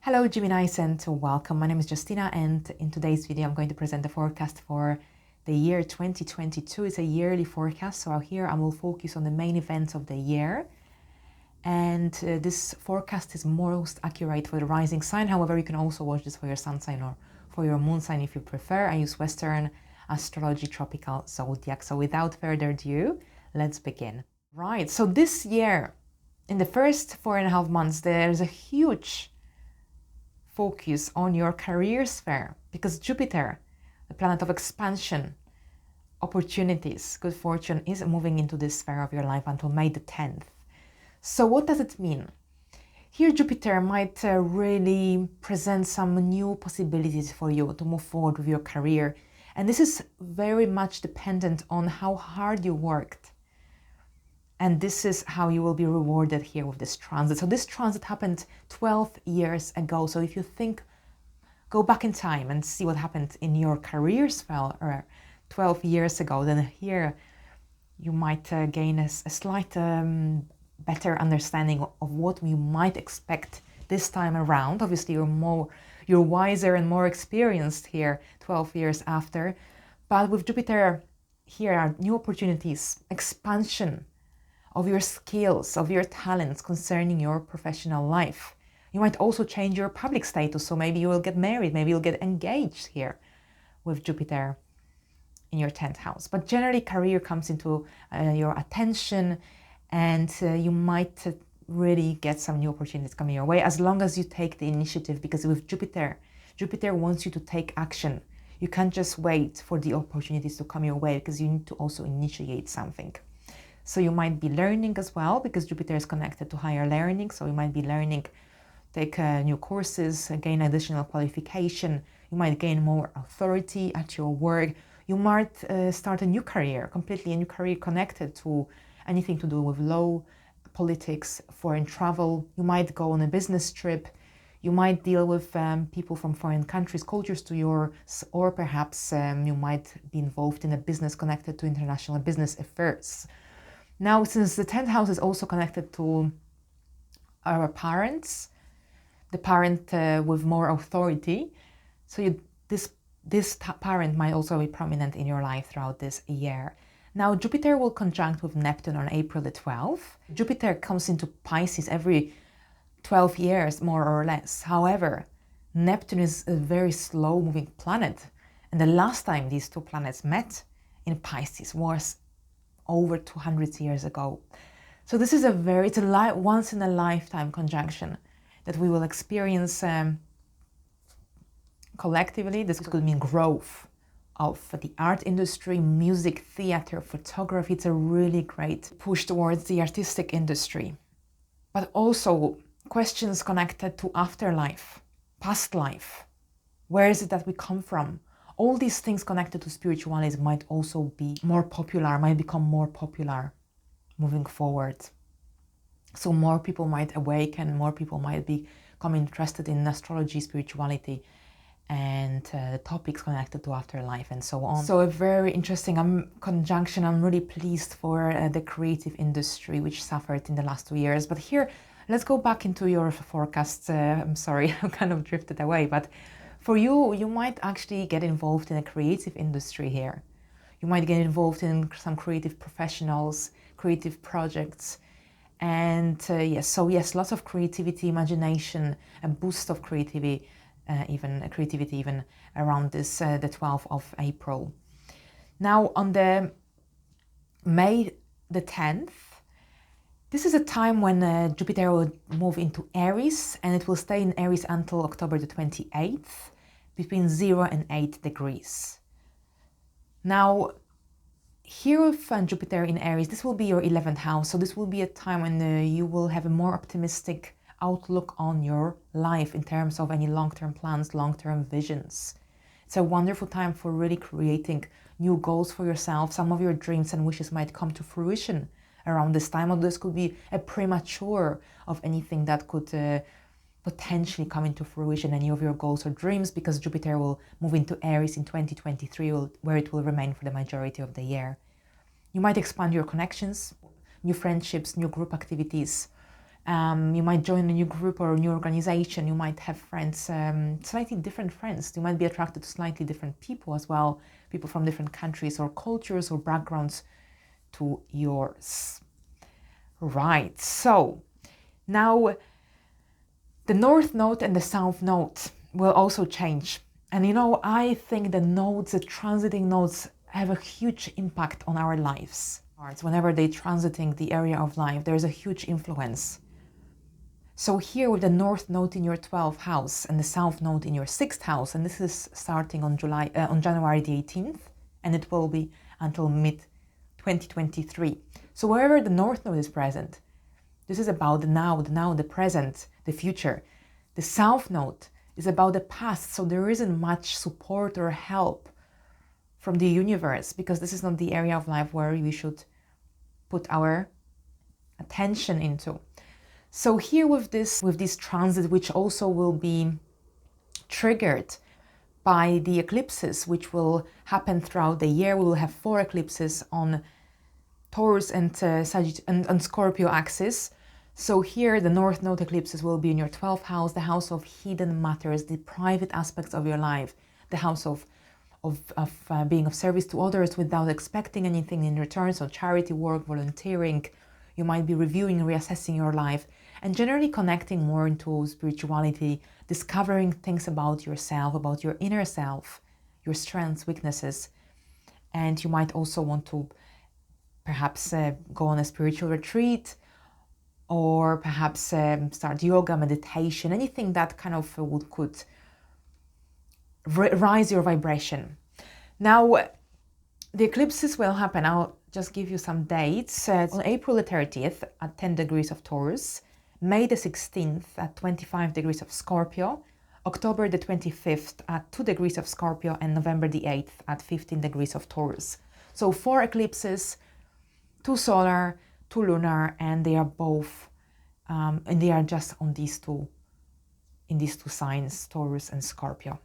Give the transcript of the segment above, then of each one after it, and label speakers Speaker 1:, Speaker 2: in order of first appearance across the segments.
Speaker 1: Hello Geminis and welcome. My name is Justina and in today's video I'm going to present the forecast for the year 2022. It's a yearly forecast, so here I will focus on the main events of the year. And this forecast is most accurate for the rising sign. However, you can also watch this for your sun sign or for your moon sign if you prefer. I use Western astrology, tropical zodiac. So without further ado, let's begin. Right, so this year, in the first 4.5 months, there's a huge focus on your career sphere because Jupiter, the planet of expansion, opportunities, good fortune, is moving into this sphere of your life until May the 10th. So what does it mean? Here Jupiter might really present some new possibilities for you to move forward with your career. And this is very much dependent on how hard you worked. And this is how you will be rewarded here with this transit. So this transit happened 12 years ago. So if you think, go back in time and see what happened in your career spell 12 years ago, then here you might gain a slight better understanding of what you might expect this time around. Obviously, you're wiser and more experienced here 12 years after. But with Jupiter, here are new opportunities, expansion of your skills, of your talents concerning your professional life. You might also change your public status, so maybe you will get married, maybe you'll get engaged here with Jupiter in your 10th house. But generally, career comes into your attention, and you might really get some new opportunities coming your way as long as you take the initiative, because with Jupiter wants you to take action. You can't just wait for the opportunities to come your way because you need to also initiate something. So you might be learning as well, because Jupiter is connected to higher learning. So you might be learning, take new courses, gain additional qualification. You might gain more authority at your work. You might start a new career, completely a new career connected to anything to do with law, politics, foreign travel. You might go on a business trip. You might deal with people from foreign countries, cultures to yours, or perhaps you might be involved in a business connected to international business affairs. Now, since the 10th house is also connected to our parents, the parent with more authority, so this parent might also be prominent in your life throughout this year. Now, Jupiter will conjunct with Neptune on April the 12th. Jupiter comes into Pisces every 12 years, more or less. However, Neptune is a very slow-moving planet. And the last time these two planets met in Pisces was over 200 years ago. So this is it's a once in a lifetime conjunction that we will experience collectively. This could mean growth of the art industry, music, theater, photography. It's a really great push towards the artistic industry. But also questions connected to afterlife, past life. Where is it that we come from? All these things connected to spirituality might also be more popular, might become more popular moving forward. So more people might awaken, more people might become interested in astrology, spirituality, and topics connected to afterlife and so on. So a very interesting conjunction. I'm really pleased for the creative industry, which suffered in the last 2 years. But here, let's go back into your forecasts. I'm sorry, I kind of drifted away, but for you, you might actually get involved in a creative industry here. You might get involved in some creative professionals, creative projects. And yes, lots of creativity, imagination, a boost of creativity, even around this, the 12th of April. Now, on the May the 10th, this is a time when Jupiter will move into Aries, and it will stay in Aries until October the 28th, between 0 and 8 degrees. Now, here with Jupiter in Aries, this will be your 11th house. So this will be a time when you will have a more optimistic outlook on your life in terms of any long-term plans, long-term visions. It's a wonderful time for really creating new goals for yourself. Some of your dreams and wishes might come to fruition around this time, or this could be a premature of anything that could potentially come into fruition, any of your goals or dreams, because Jupiter will move into Aries in 2023, where it will remain for the majority of the year. You might expand your connections, new friendships, new group activities, You might join a new group or a new organization. You might have friends, slightly different friends. You might be attracted to slightly different people as well, people from different countries or cultures or backgrounds to yours. Right, so now the North Node and the South Node will also change. And you know, I think the nodes, the transiting nodes, have a huge impact on our lives. Whenever they're transiting the area of life, there's a huge influence. So here with the North Node in your 12th house and the South Node in your 6th house, and this is starting on January the 18th, and it will be until mid-2023. So wherever the North Node is present, this is about the now, the present, the future. The South Node is about the past, so there isn't much support or help from the universe, because this is not the area of life where we should put our attention into. So here with this transit, which also will be triggered by the eclipses, which will happen throughout the year. We will have 4 eclipses on Taurus and Scorpio axis. So here the North Node eclipses will be in your 12th house, the house of hidden matters, the private aspects of your life, the house of being of service to others without expecting anything in return. So charity work, volunteering. You might be reviewing, reassessing your life, and generally connecting more into spirituality, discovering things about yourself, about your inner self, your strengths, weaknesses. And you might also want to perhaps go on a spiritual retreat, or perhaps start yoga, meditation, anything that kind of could rise your vibration. Now, the eclipses will happen. I'll just give you some dates. On April the 30th at 10 degrees of Taurus, May the 16th at 25 degrees of Scorpio, October the 25th at 2 degrees of Scorpio, and November the 8th at 15 degrees of Taurus. So 4 eclipses, 2 solar, 2 lunar, and they are both, and they are just on in these two signs, Taurus and Scorpio.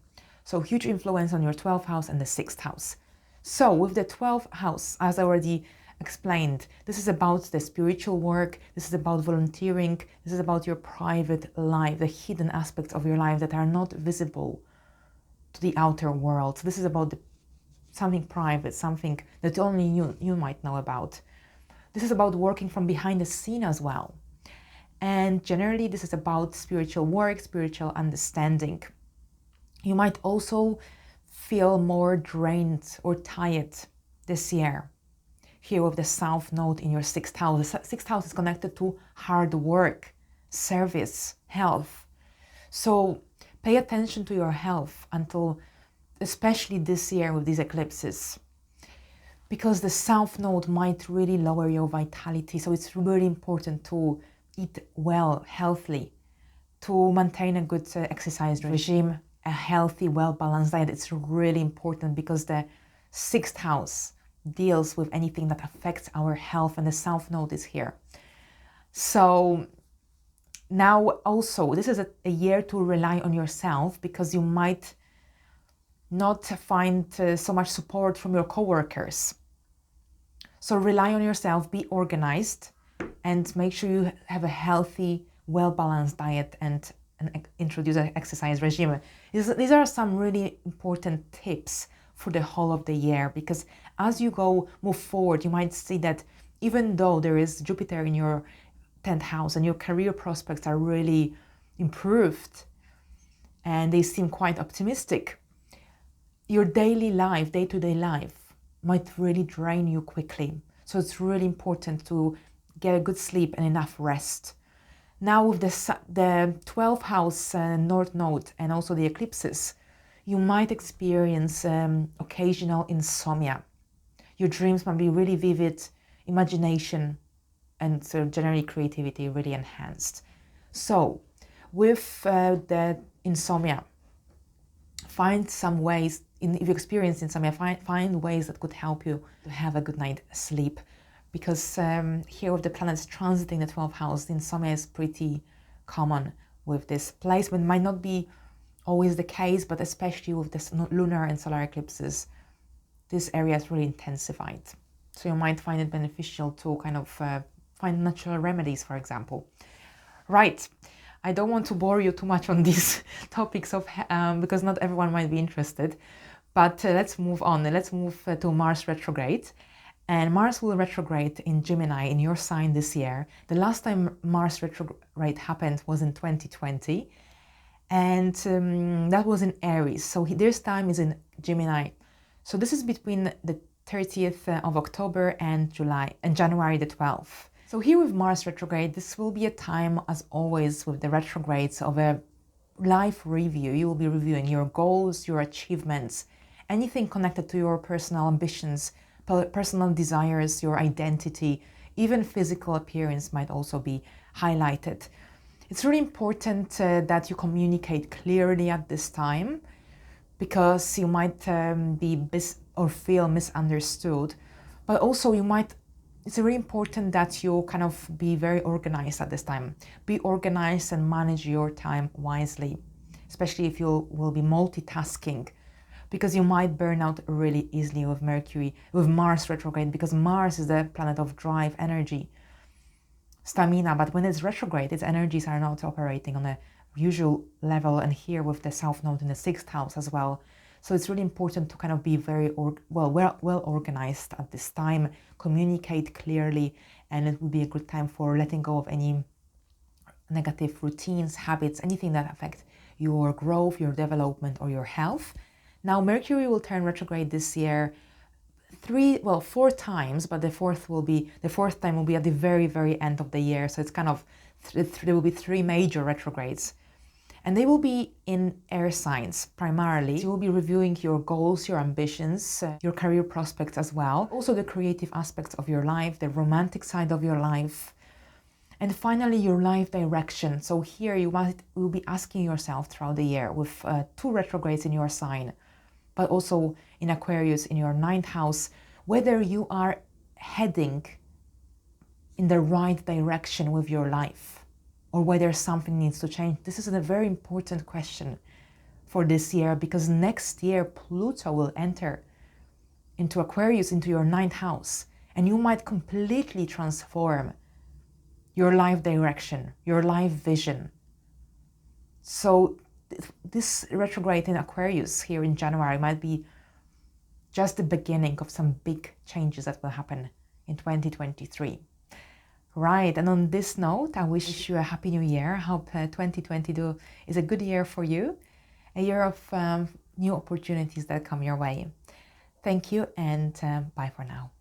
Speaker 1: So huge influence on your 12th house and the 6th house. So with the 12th house, as I already explained, this is about the spiritual work, this is about volunteering, this is about your private life, the hidden aspects of your life that are not visible to the outer world. So this is about something private, something that only you might know about. This is about working from behind the scene as well. And generally, this is about spiritual work, spiritual understanding. You might also feel more drained or tired this year. Here with the South Node in your 6th house. The 6th house is connected to hard work, service, health. So pay attention to your health until, especially this year with these eclipses, because the South Node might really lower your vitality. So it's really important to eat well, healthily, to maintain a good exercise regime, a healthy, well-balanced diet. It's really important because the 6th house deals with anything that affects our health, and the South Node is here. So now also, this is a year to rely on yourself, because you might not find so much support from your coworkers. So rely on yourself, be organized, and make sure you have a healthy, well-balanced diet and introduce an exercise regime. These are some really important tips for the whole of the year, because as you move forward, you might see that even though there is Jupiter in your 10th house and your career prospects are really improved and they seem quite optimistic, your daily life, day-to-day life, might really drain you quickly. So it's really important to get a good sleep and enough rest. Now with the 12th house North Node and also the eclipses, you might experience occasional insomnia. Your dreams might be really vivid, imagination, and generally creativity really enhanced. So with the insomnia, find some ways, if you experience insomnia, find ways that could help you to have a good night's sleep. Because here with the planets transiting the 12th house, the insomnia is pretty common with this placement. Might not be always the case, but especially with this lunar and solar eclipses, this area is really intensified. So you might find it beneficial to kind of find natural remedies, for example. Right. I don't want to bore you too much on these topics of because not everyone might be interested. But let's move on. Let's move to Mars retrograde. And Mars will retrograde in Gemini, in your sign this year. The last time Mars retrograde happened was in 2020. And that was in Aries. So this time is in Gemini. So this is between the 30th of October and January the 12th. So here with Mars retrograde, this will be a time, as always with the retrogrades, of a life review. You will be reviewing your goals, your achievements, anything connected to your personal ambitions, personal desires, your identity, even physical appearance might also be highlighted. It's really important that you communicate clearly at this time, because you might feel misunderstood, but also it's really important that you kind of be very organized at this time. Be organized and manage your time wisely, especially if you will be multitasking, because you might burn out really easily with Mars retrograde, because Mars is the planet of drive, energy, stamina. But when it's retrograde, its energies are not operating on a usual level, and here with the South Node in the 6th house as well. So it's really important to kind of be very well organized at this time, communicate clearly, and it will be a good time for letting go of any negative routines, habits, anything that affect your growth, your development, or your health. Now, Mercury will turn retrograde this year 4 times, but the fourth time will be at the very, very end of the year. So it's kind of, there will be 3 major retrogrades. And they will be in air signs primarily. You will be reviewing your goals, your ambitions, your career prospects as well. Also the creative aspects of your life, the romantic side of your life. And finally, your life direction. So here you will be asking yourself throughout the year with 2 retrogrades in your sign, but also in Aquarius in your 9th house, whether you are heading in the right direction with your life, or whether something needs to change. This is a very important question for this year, because next year Pluto will enter into Aquarius, into your 9th house, and you might completely transform your life direction, your life vision. So this retrograde in Aquarius here in January might be just the beginning of some big changes that will happen in 2023. Right, and on this note, I wish you a happy new year. I hope 2022 is a good year for you, a year of new opportunities that come your way. Thank you, and bye for now.